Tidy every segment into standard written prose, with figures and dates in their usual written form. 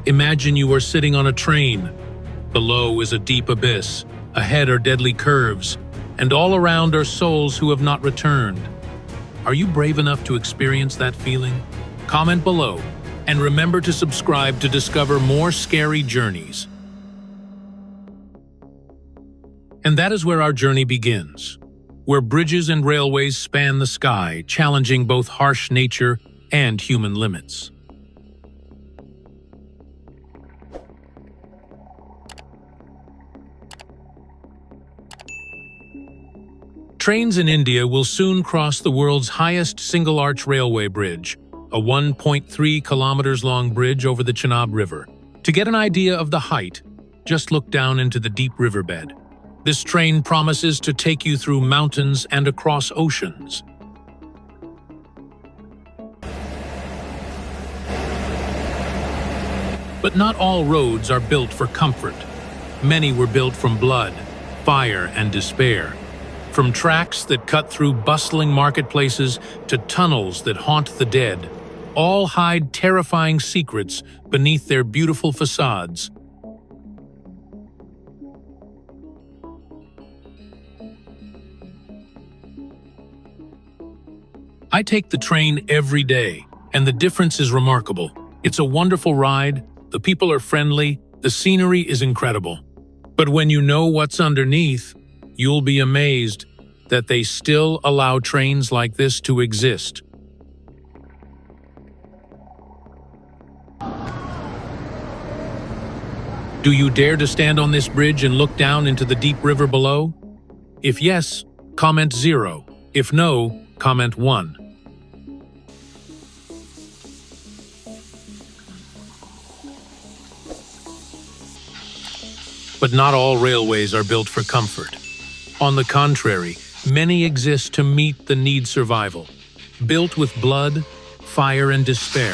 Imagine you are sitting on a train. Below is a deep abyss, ahead are deadly curves, and all around are souls who have not returned. Are you brave enough to experience that feeling? Comment below, and remember to subscribe to discover more scary journeys. And that is where our journey begins, where bridges and railways span the sky, challenging both harsh nature and human limits. Trains in India will soon cross the world's highest single-arch railway bridge, a 1.3 kilometers long bridge over the Chenab River. To get an idea of the height, just look down into the deep riverbed. This train promises to take you through mountains and across oceans. But not all roads are built for comfort. Many were built from blood, fire, and despair. From tracks that cut through bustling marketplaces to tunnels that haunt the dead, all hide terrifying secrets beneath their beautiful facades. I take the train every day, and the difference is remarkable. It's a wonderful ride, the people are friendly, the scenery is incredible. But when you know what's underneath, you'll be amazed that they still allow trains like this to exist. Do you dare to stand on this bridge and look down into the deep river below? If yes, comment 0. If no, comment 1. But not all railways are built for comfort. On the contrary, many exist to meet the need survival. Built with blood, fire, and despair,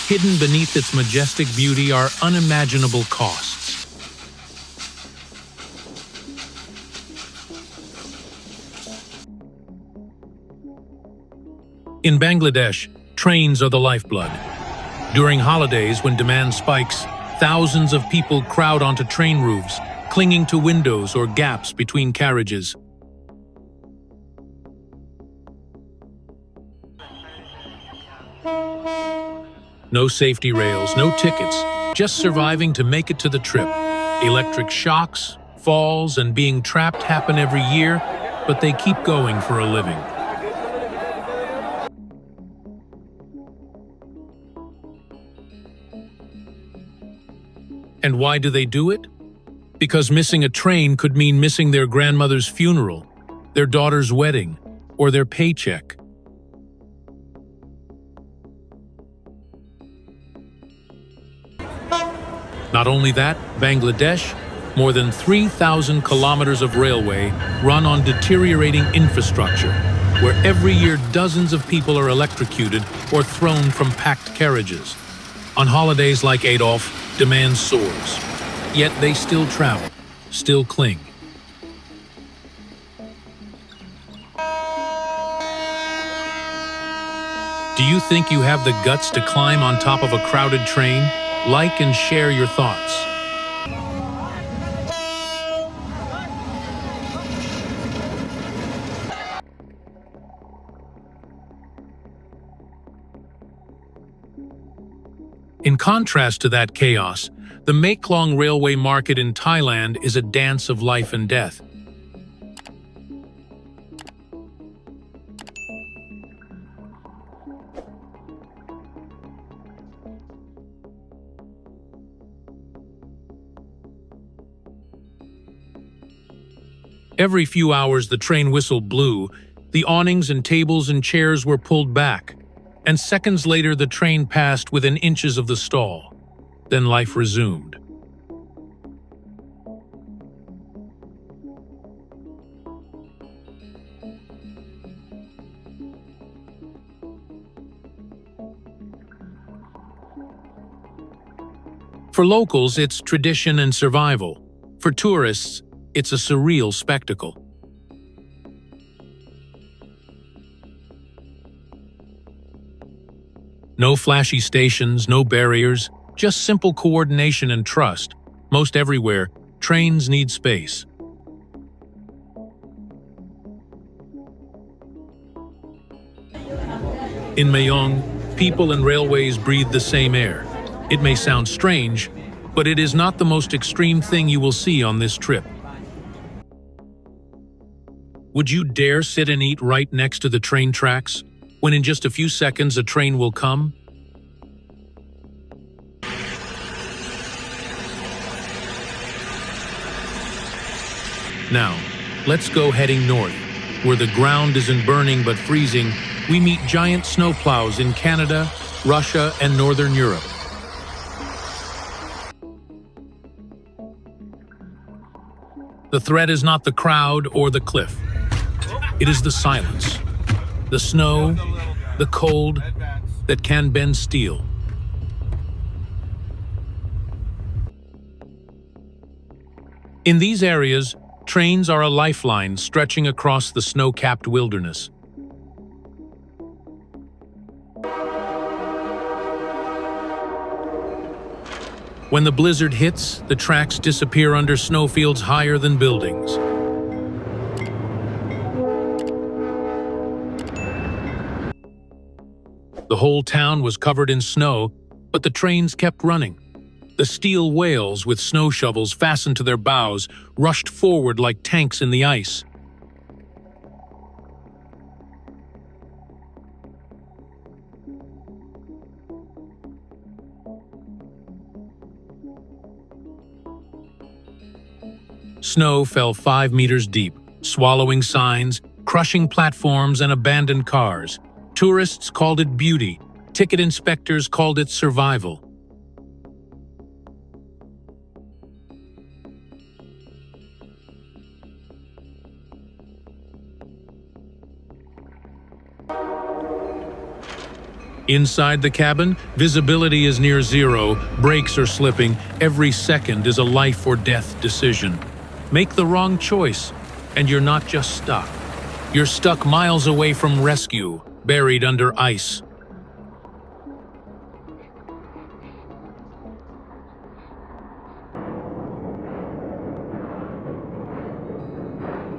hidden beneath its majestic beauty are unimaginable costs. In Bangladesh, trains are the lifeblood. During holidays, when demand spikes, thousands of people crowd onto train roofs, clinging to windows or gaps between carriages. No safety rails, no tickets, just surviving to make it to the trip. Electric shocks, falls, and being trapped happen every year, but they keep going for a living. And why do they do it? Because missing a train could mean missing their grandmother's funeral, their daughter's wedding, or their paycheck. Not only that, Bangladesh, more than 3,000 kilometers of railway run on deteriorating infrastructure, where every year dozens of people are electrocuted or thrown from packed carriages. On holidays like Adolf, demand soars, yet they still travel, still cling. Do you think you have the guts to climb on top of a crowded train? Like and share your thoughts. In contrast to that chaos, the Maeklong railway market in Thailand is a dance of life and death. Every few hours the train whistle blew, the awnings and tables and chairs were pulled back, and seconds later the train passed within inches of the stall. Then life resumed. For locals, it's tradition and survival. For tourists, it's a surreal spectacle. No flashy stations, no barriers, Just simple coordination and trust. Most everywhere, trains need space. In Myeong, people and railways breathe the same air. It may sound strange, but it is not the most extreme thing you will see on this trip. Would you dare sit and eat right next to the train tracks, when in just a few seconds a train will come? Now, let's go heading north. Where the ground isn't burning but freezing, we meet giant snowplows in Canada, Russia, and Northern Europe. The threat is not the crowd or the cliff. It is the silence, the snow, the cold that can bend steel. In these areas, trains are a lifeline stretching across the snow-capped wilderness. When the blizzard hits, the tracks disappear under snowfields higher than buildings. The whole town was covered in snow, but the trains kept running. The steel whales with snow shovels fastened to their bows rushed forward like tanks in the ice. Snow fell 5 meters deep, swallowing signs, crushing platforms, and abandoned cars. Tourists called it beauty. Ticket inspectors called it survival. Inside the cabin, visibility is near zero, brakes are slipping, every second is a life or death decision. Make the wrong choice, and you're not just stuck. You're stuck miles away from rescue, buried under ice.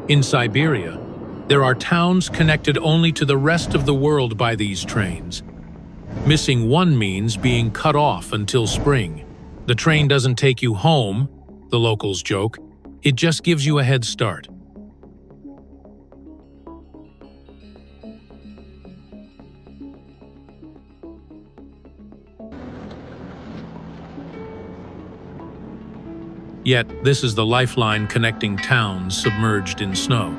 In Siberia, there are towns connected only to the rest of the world by these trains. Missing one means being cut off until spring. The train doesn't take you home, the locals joke. It just gives you a head start. Yet, this is the lifeline connecting towns submerged in snow.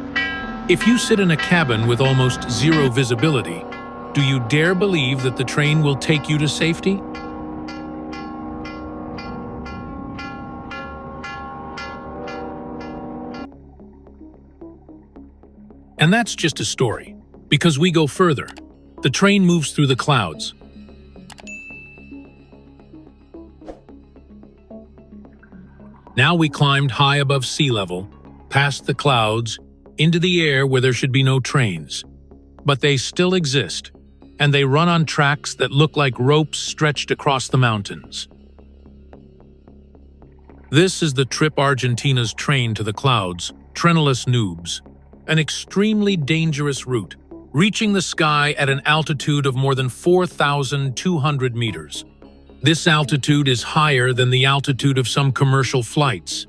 If you sit in a cabin with almost zero visibility, do you dare believe that the train will take you to safety? And that's just a story, because we go further. The train moves through the clouds. Now we climbed high above sea level, past the clouds, into the air where there should be no trains. But they still exist, and they run on tracks that look like ropes stretched across the mountains. This is the trip Argentina's train to the clouds, Treneless Noobs. An extremely dangerous route, reaching the sky at an altitude of more than 4,200 meters. This altitude is higher than the altitude of some commercial flights.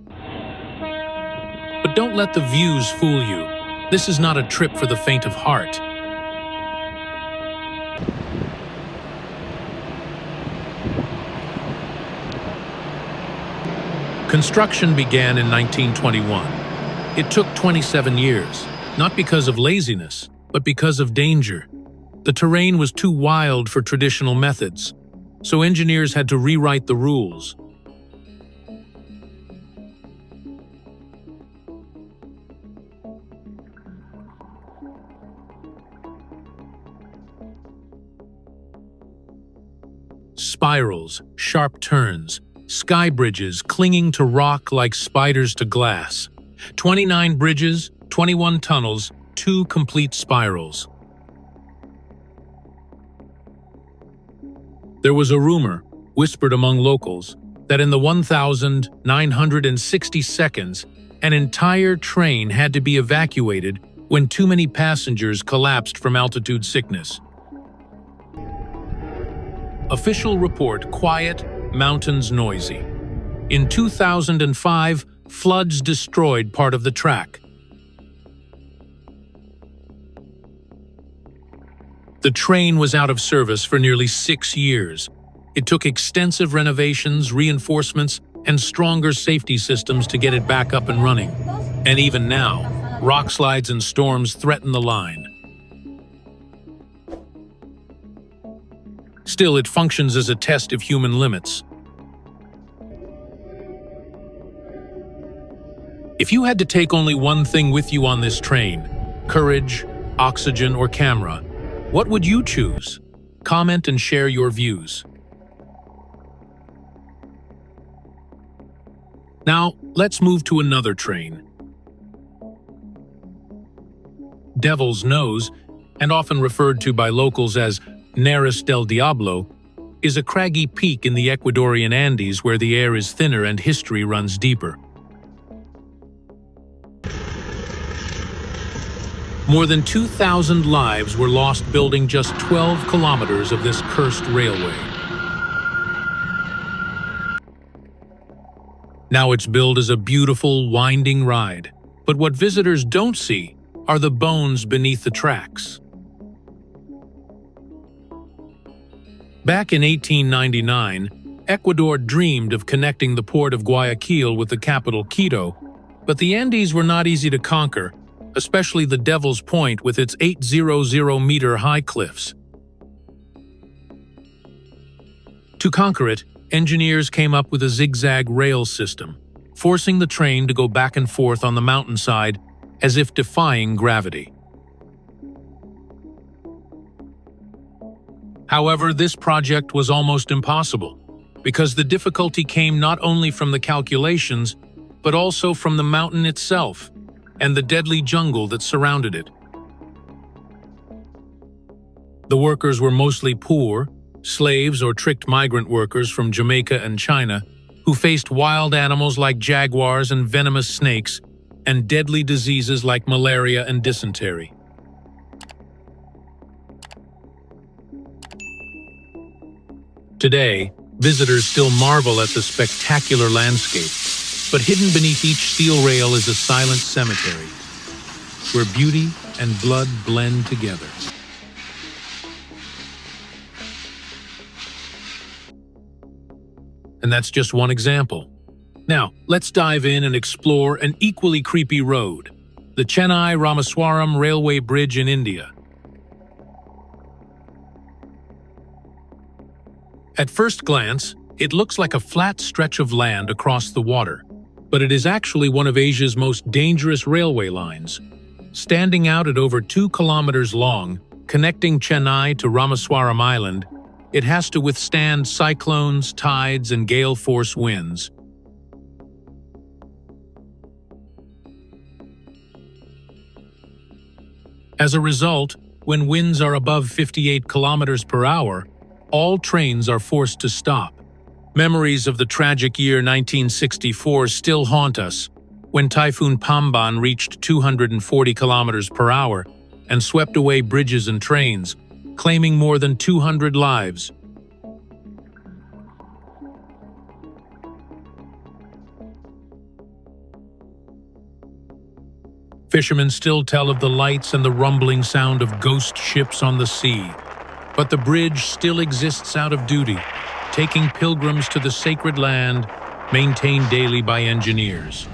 But don't let the views fool you. This is not a trip for the faint of heart. Construction began in 1921. It took 27 years, not because of laziness, but because of danger. The terrain was too wild for traditional methods, so engineers had to rewrite the rules. Spirals, sharp turns, sky bridges clinging to rock like spiders to glass. 29 bridges, 21 tunnels, 2 complete spirals. There was a rumor, whispered among locals that in the 1,960 seconds, an entire train had to be evacuated when too many passengers collapsed from altitude sickness. Official report: quiet, mountains noisy. In 2005, floods destroyed part of the track. The train was out of service for nearly 6 years. It took extensive renovations, reinforcements, and stronger safety systems to get it back up and running. And even now, rockslides and storms threaten the line. Still, it functions as a test of human limits. If you had to take only one thing with you on this train, courage, oxygen, or camera, what would you choose? Comment and share your views. Now, let's move to another train. Devil's Nose, and often referred to by locals as Neris del Diablo, is a craggy peak in the Ecuadorian Andes where the air is thinner and history runs deeper. More than 2,000 lives were lost building just 12 kilometers of this cursed railway. Now it's billed as a beautiful, winding ride, but what visitors don't see are the bones beneath the tracks. Back in 1899, Ecuador dreamed of connecting the port of Guayaquil with the capital Quito, but the Andes were not easy to conquer, especially the Devil's Point with its 800-meter-high cliffs. To conquer it, engineers came up with a zigzag rail system, forcing the train to go back and forth on the mountainside as if defying gravity. However, this project was almost impossible, because the difficulty came not only from the calculations, but also from the mountain itself and the deadly jungle that surrounded it. The workers were mostly poor, slaves or tricked migrant workers from Jamaica and China, who faced wild animals like jaguars and venomous snakes, and deadly diseases like malaria and dysentery. Today, visitors still marvel at the spectacular landscape, but hidden beneath each steel rail is a silent cemetery, where beauty and blood blend together. And that's just one example. Now, let's dive in and explore an equally creepy road, the Chennai-Ramaswaram Railway Bridge in India. At first glance, it looks like a flat stretch of land across the water, but it is actually one of Asia's most dangerous railway lines. Standing out at over 2 kilometers long, connecting Chennai to Ramaswaram Island, it has to withstand cyclones, tides, and gale force winds. As a result, when winds are above 58 kilometers per hour, all trains are forced to stop. Memories of the tragic year 1964 still haunt us, when Typhoon Pamban reached 240 kilometers per hour and swept away bridges and trains, claiming more than 200 lives. Fishermen still tell of the lights and the rumbling sound of ghost ships on the sea. But the bridge still exists out of duty, taking pilgrims to the sacred land, maintained daily by engineers.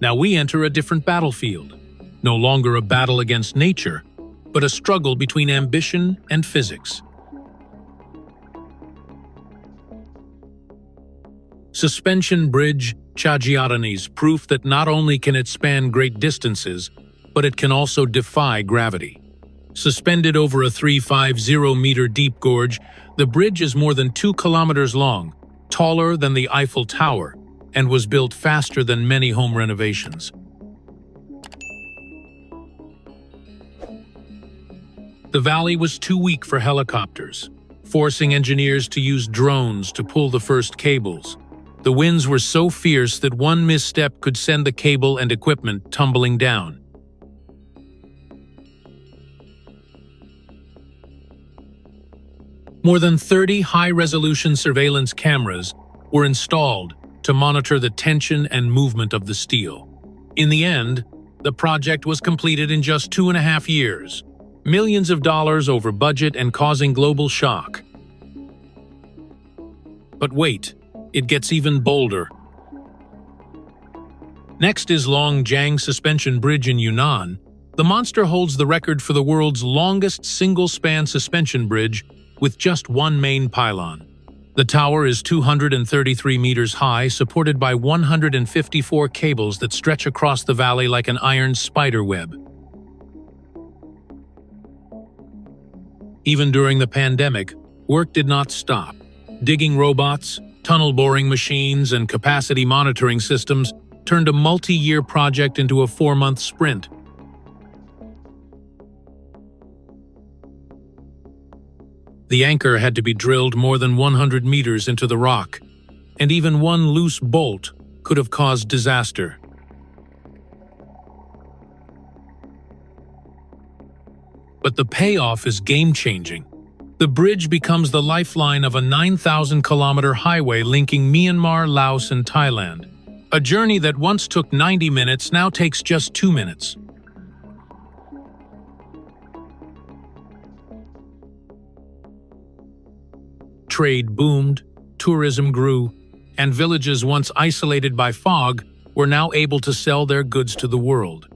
Now we enter a different battlefield, no longer a battle against nature, but a struggle between ambition and physics. Suspension Bridge Chhajiarani's proof that not only can it span great distances, but it can also defy gravity. Suspended over a 350-meter deep gorge, the bridge is more than 2 kilometers long, taller than the Eiffel Tower, and was built faster than many home renovations. The valley was too weak for helicopters, forcing engineers to use drones to pull the first cables. The winds were so fierce that one misstep could send the cable and equipment tumbling down. More than 30 high-resolution surveillance cameras were installed to monitor the tension and movement of the steel. In the end, the project was completed in just 2.5 years, millions of dollars over budget and causing global shock. But wait, it gets even bolder. Next is Longjiang Suspension Bridge in Yunnan. The monster holds the record for the world's longest single-span suspension bridge with just one main pylon. The tower is 233 meters high, supported by 154 cables that stretch across the valley like an iron spider web. Even during the pandemic, work did not stop. Digging robots, tunnel boring machines, and capacity monitoring systems turned a multi-year project into a 4-month sprint. The anchor had to be drilled more than 100 meters into the rock, and even one loose bolt could have caused disaster. But the payoff is game-changing. The bridge becomes the lifeline of a 9,000-kilometer highway linking Myanmar, Laos, and Thailand. A journey that once took 90 minutes now takes just 2 minutes. Trade boomed, tourism grew, and villages once isolated by fog were now able to sell their goods to the world.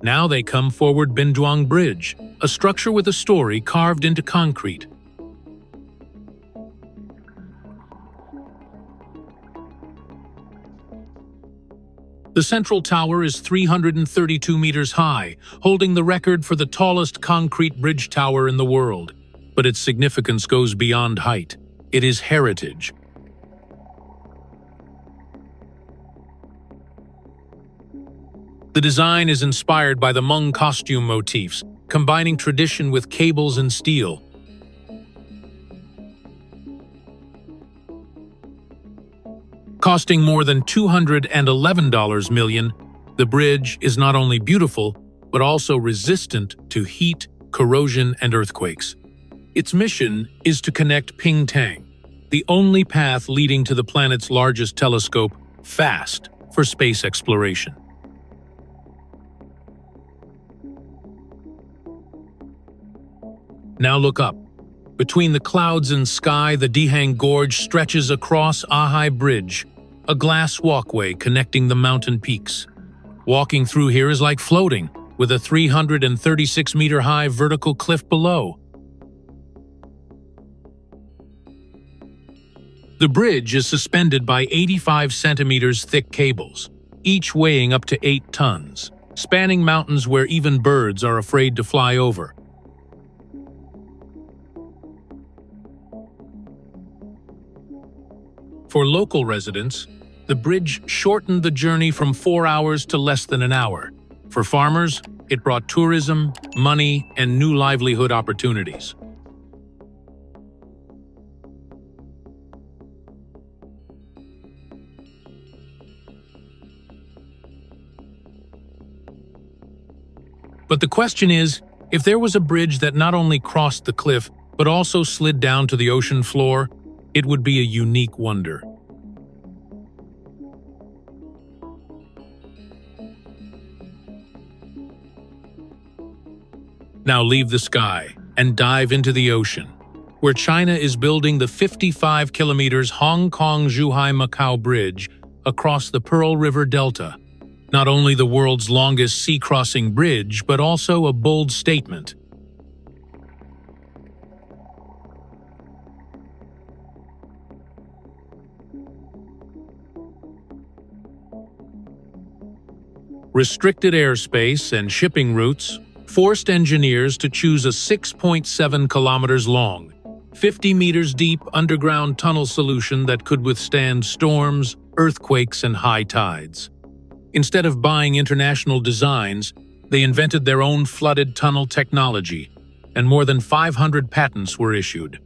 Now they come forward Binduang Bridge, a structure with a story carved into concrete. The central tower is 332 meters high, holding the record for the tallest concrete bridge tower in the world. But its significance goes beyond height. It is heritage. The design is inspired by the Hmong costume motifs, combining tradition with cables and steel. Costing more than $211 million, the bridge is not only beautiful, but also resistant to heat, corrosion, and earthquakes. Its mission is to connect Pingtang, the only path leading to the planet's largest telescope, fast for space exploration. Now look up. Between the clouds and sky, the Dihang Gorge stretches across Ahai Bridge, a glass walkway connecting the mountain peaks. Walking through here is like floating, with a 336-meter-high vertical cliff below. The bridge is suspended by 85 centimeters thick cables, each weighing up to 8 tons, spanning mountains where even birds are afraid to fly over. For local residents, the bridge shortened the journey from 4 hours to less than an hour. For farmers, it brought tourism, money, and new livelihood opportunities. But the question is, if there was a bridge that not only crossed the cliff, but also slid down to the ocean floor, it would be a unique wonder. Now leave the sky and dive into the ocean, where China is building the 55 kilometers Hong Kong-Zhuhai-Macau Bridge across the Pearl River Delta. Not only the world's longest sea-crossing bridge, but also a bold statement. Restricted airspace and shipping routes forced engineers to choose a 6.7 kilometers long, 50 meters deep underground tunnel solution that could withstand storms, earthquakes, and high tides. Instead of buying international designs, they invented their own flooded tunnel technology, and more than 500 patents were issued.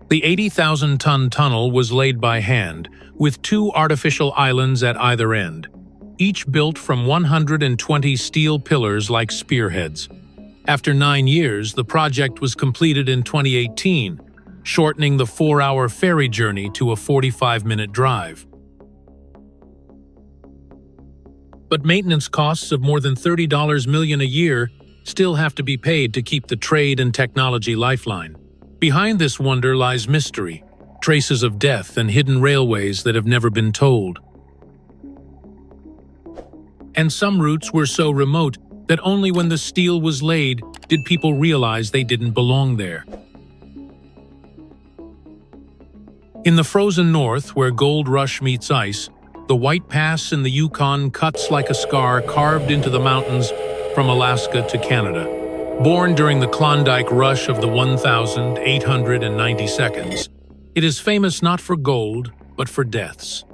The 80,000-ton tunnel was laid by hand, with 2 artificial islands at either end, each built from 120 steel pillars like spearheads. After 9 years, the project was completed in 2018, shortening the 4-hour ferry journey to a 45-minute drive. But maintenance costs of more than $30 million a year still have to be paid to keep the trade and technology lifeline. Behind this wonder lies mystery, traces of death and hidden railways that have never been told. And some routes were so remote that only when the steel was laid did people realize they didn't belong there. In the frozen north, where gold rush meets ice, the White Pass in the Yukon cuts like a scar carved into the mountains from Alaska to Canada. Born during the Klondike Rush of the 1,890 seconds, it is famous not for gold, but for deaths.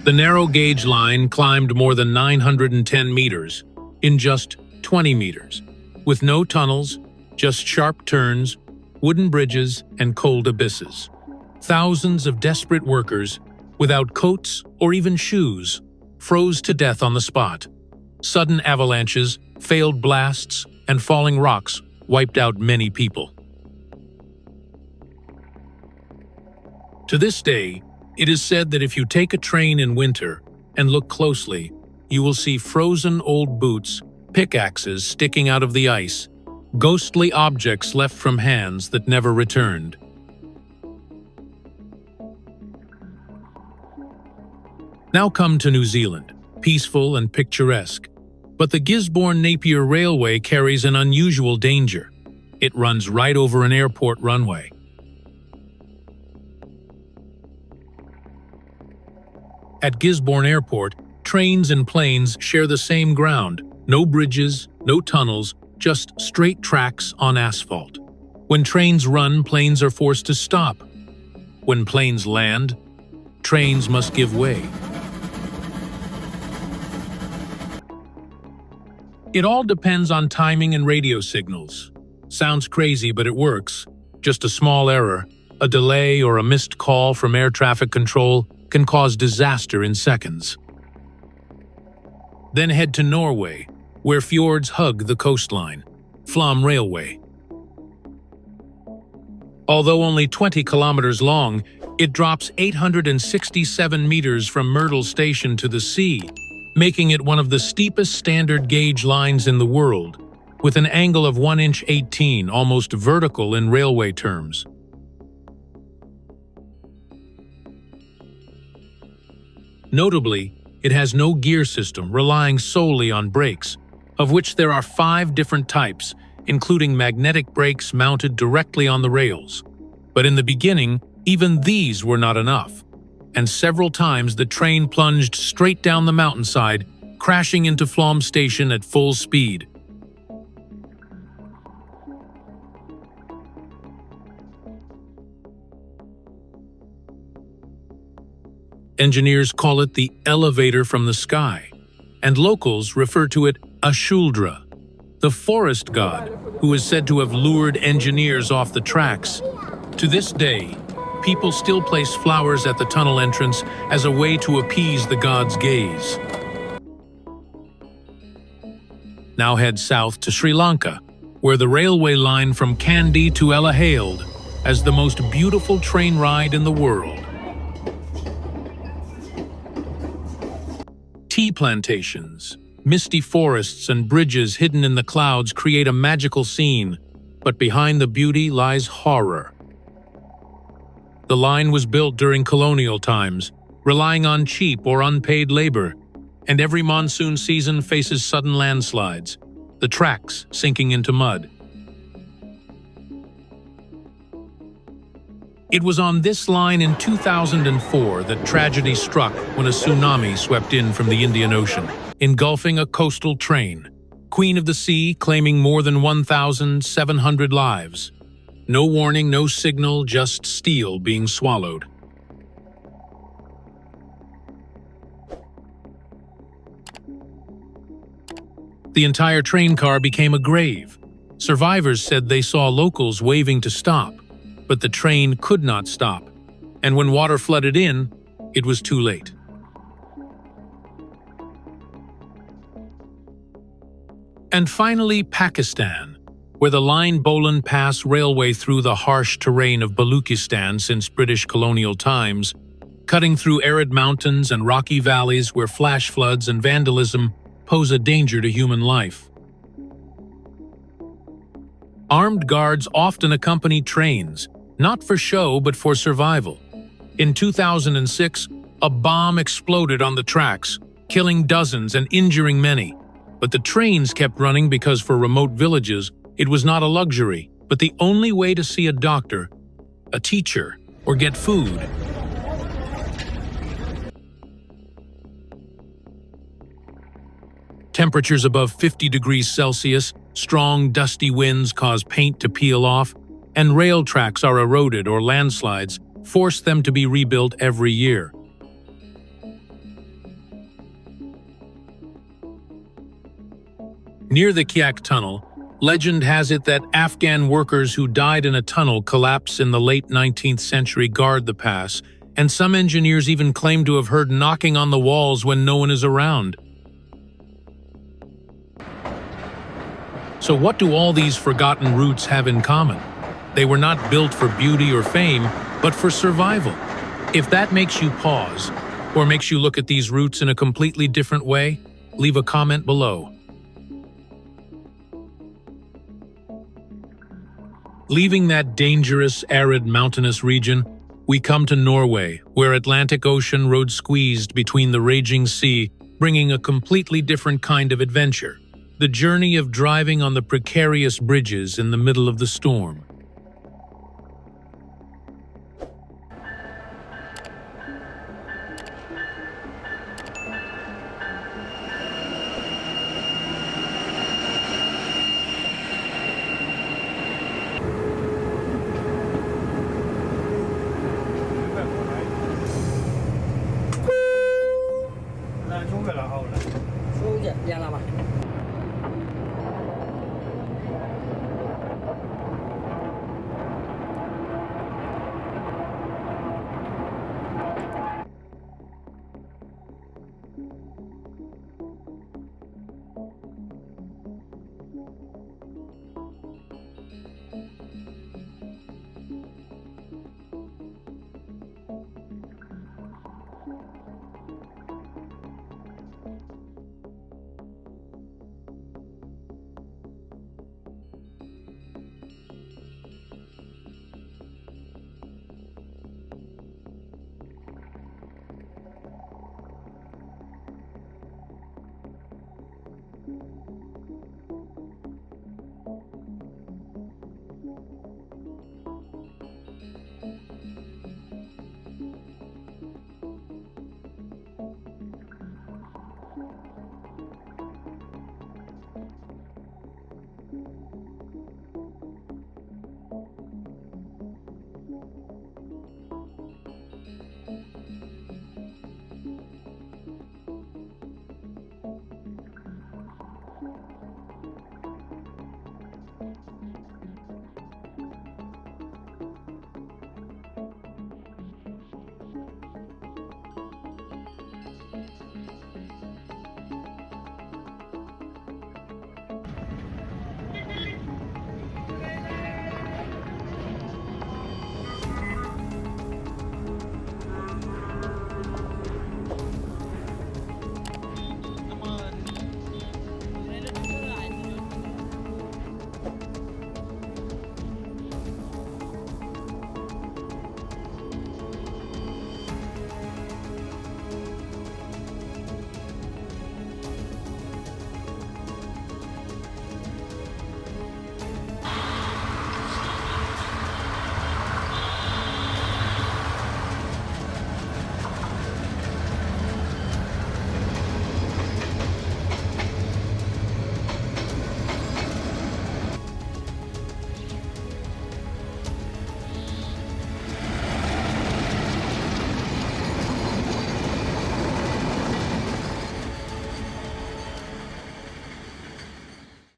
The narrow gauge line climbed more than 910 meters in just 20 meters, with no tunnels, just sharp turns, wooden bridges, and cold abysses. Thousands of desperate workers, without coats or even shoes, froze to death on the spot. Sudden avalanches, failed blasts, and falling rocks wiped out many people. To this day, it is said that if you take a train in winter and look closely, you will see frozen old boots, pickaxes sticking out of the ice, ghostly objects left from hands that never returned. Now come to New Zealand, peaceful and picturesque. But the Gisborne-Napier Railway carries an unusual danger. It runs right over an airport runway. At Gisborne Airport, trains and planes share the same ground. No bridges, no tunnels, just straight tracks on asphalt. When trains run, planes are forced to stop. When planes land, trains must give way. It all depends on timing and radio signals. Sounds crazy, but it works. Just a small error, a delay or a missed call from air traffic control can cause disaster in seconds. Then head to Norway, where fjords hug the coastline. Flam Railway. Although only 20 kilometers long, it drops 867 meters from Myrtle Station to the sea, making it one of the steepest standard gauge lines in the world, with an angle of 1 inch 18, almost vertical in railway terms. Notably, it has no gear system, relying solely on brakes, of which there are 5 different types, including magnetic brakes mounted directly on the rails. But in the beginning, even these were not enough, and several times the train plunged straight down the mountainside, crashing into Flam Station at full speed. Engineers call it the elevator from the sky, and locals refer to it as Shuldra, the forest god who is said to have lured engineers off the tracks. To this day, people still place flowers at the tunnel entrance as a way to appease the god's gaze. Now head south to Sri Lanka, where the railway line from Kandy to Ella hailed as the most beautiful train ride in the world. Tea plantations, misty forests, and bridges hidden in the clouds create a magical scene, but behind the beauty lies horror. The line was built during colonial times, relying on cheap or unpaid labor, and every monsoon season faces sudden landslides, the tracks sinking into mud. It was on this line in 2004 that tragedy struck when a tsunami swept in from the Indian Ocean, engulfing a coastal train. Queen of the Sea claiming more than 1,700 lives. No warning, no signal, just steel being swallowed. The entire train car became a grave. Survivors said they saw locals waving to stop, but the train could not stop, and when water flooded in, it was too late. And finally, Pakistan, where the Line Bolan Pass railway through the harsh terrain of Baluchistan since British colonial times, cutting through arid mountains and rocky valleys where flash floods and vandalism pose a danger to human life. Armed guards often accompany trains, not for show but for survival. In 2006, a bomb exploded on the tracks, killing dozens and injuring many. But the trains kept running because for remote villages, it was not a luxury, but the only way to see a doctor, a teacher, or get food. Temperatures above 50 degrees Celsius, strong dusty winds cause paint to peel off, and rail tracks are eroded or landslides force them to be rebuilt every year. Near the Kyak Tunnel, legend has it that Afghan workers who died in a tunnel collapse in the late 19th century guard the pass, and some engineers even claim to have heard knocking on the walls when no one is around. So what do all these forgotten routes have in common? They were not built for beauty or fame, but for survival. If that makes you pause, or makes you look at these routes in a completely different way, leave a comment below. Leaving that dangerous, arid, mountainous region, we come to Norway, where Atlantic Ocean road squeezed between the raging sea, bringing a completely different kind of adventure. The journey of driving on the precarious bridges in the middle of the storm. Là xuống rồi là hầu là. Xuống dạ, dạ là mà.